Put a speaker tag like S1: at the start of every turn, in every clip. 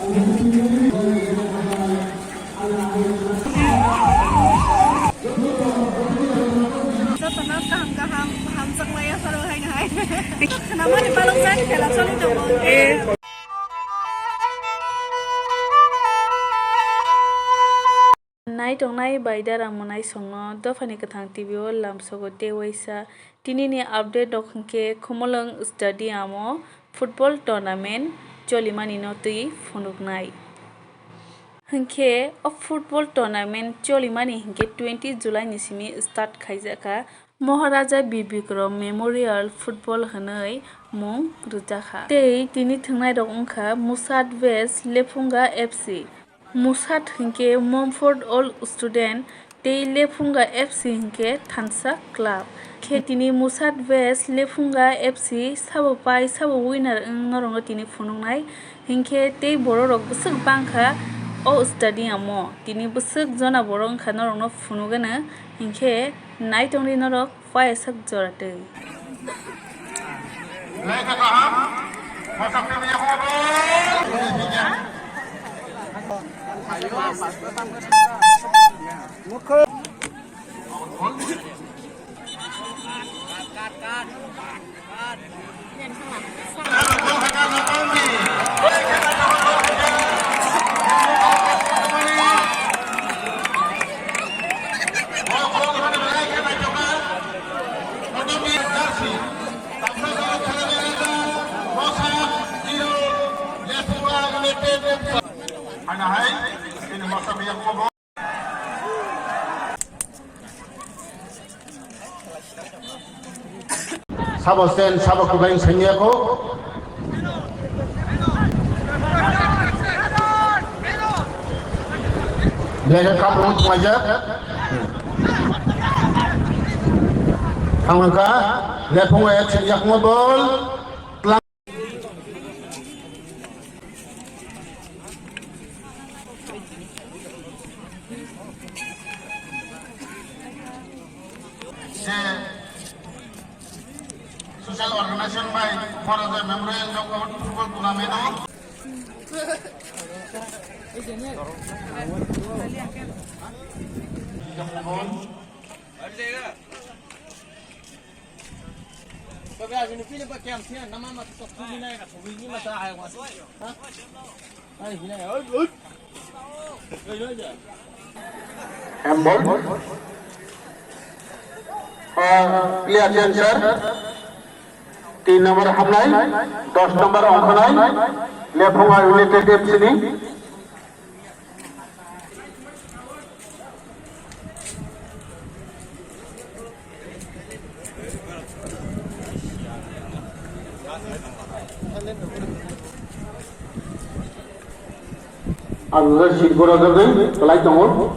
S1: Kaham semuanya seru hai. Kenapa di Palungsan kalau soalnya dong. Nai tong nai baida ramonai songno dofani kathang TV o lamsogo tewaisa tinini update dokhanke khumolong stadium o football tournament cholimani no tui phunuknai hingke o football tournament cholimani hingke 20 July ni simi start khaijaka Maharaja bikram memorial football hanai mung rujaka tei tini thangnai rok ongkha Musat West Lefunga FC Musat hingke Mumford All Student tei Lefunga FC hingke Thansa Club khe tini Musat West Lefunga FC sabo pai sabo winner norong tini phunuknai hingke tei borok busuk bangkha o stadium o tini busuk jona borok kha norong no phunugana hingke nai tongri norok paisak joratei
S2: Sabo stand sabo kubain sanya ko Belajar kamu aja Angka lepung ayat sejak ngobol Social organization by Maharaja Memorial Football Tournament. Lihat sensor 3 number hamlai 10 number angkanai Lefunga United FC ni Anda sih gora gede kelai tongol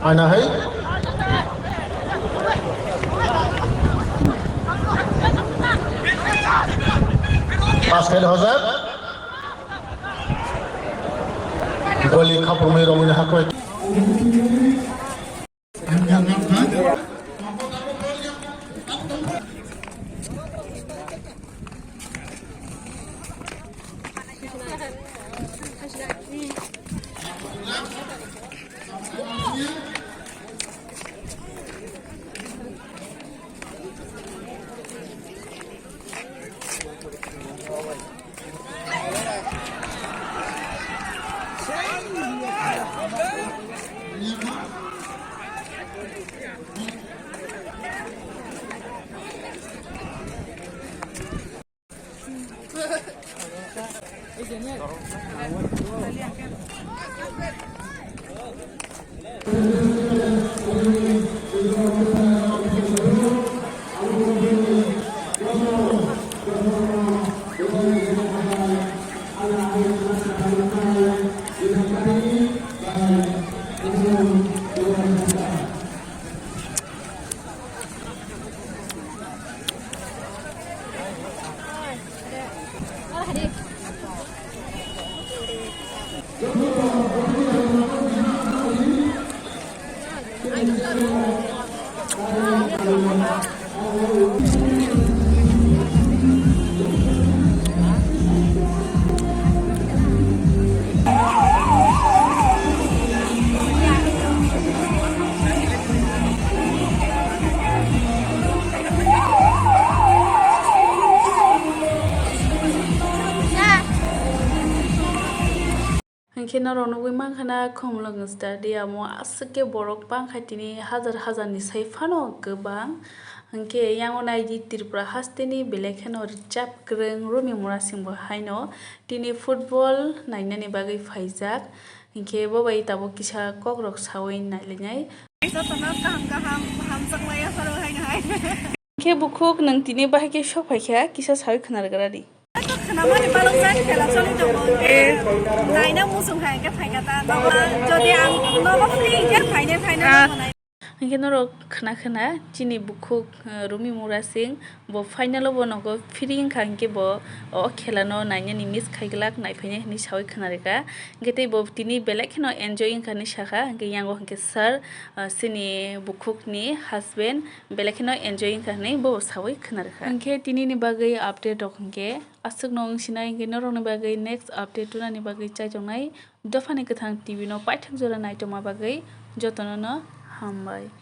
S2: Ana hai Pas kali hazard Goli khapumai romina hakoi
S1: Hingke norok nugui mankana khumlung stadium o aswkhe borok bangkha tini hazar hazar ni sai phano kwbang hingke yang naidi Tripura haste ni belai kheno richap kwrwng rumi murasing bo haino tini football nainani bagui phaijak hingke bo bai tabuk kisa kokrok sawi nailinai hingke bukhuk nang tini bahai sok phaikha kisa sawi khwnargrari
S3: Namanya balong saya kalau soalnya dong, naiknya musuh kayak kata, jadi ang nopo free dia kainnya.
S1: Hingke norok khana chini bukhuk rumi murasing bo final bo nogo free hingka hingke bo o khela no nainani miss khaiglak naiphaine hini sawi khonareka hingke tei bo tini belai kheno enjoy hingka ni sakha hingke yango hingke sir sini bukhuk ni husband belai kheno enjoy hingka ni bo sawi khonareka hingke tini ni bagui update rok hingke asuk nong sinai hingke norok ni bagui next update tuna ni bagui chaitongnai dophani kwthang TV no paithak jora naitongma bagui jotono no hambai.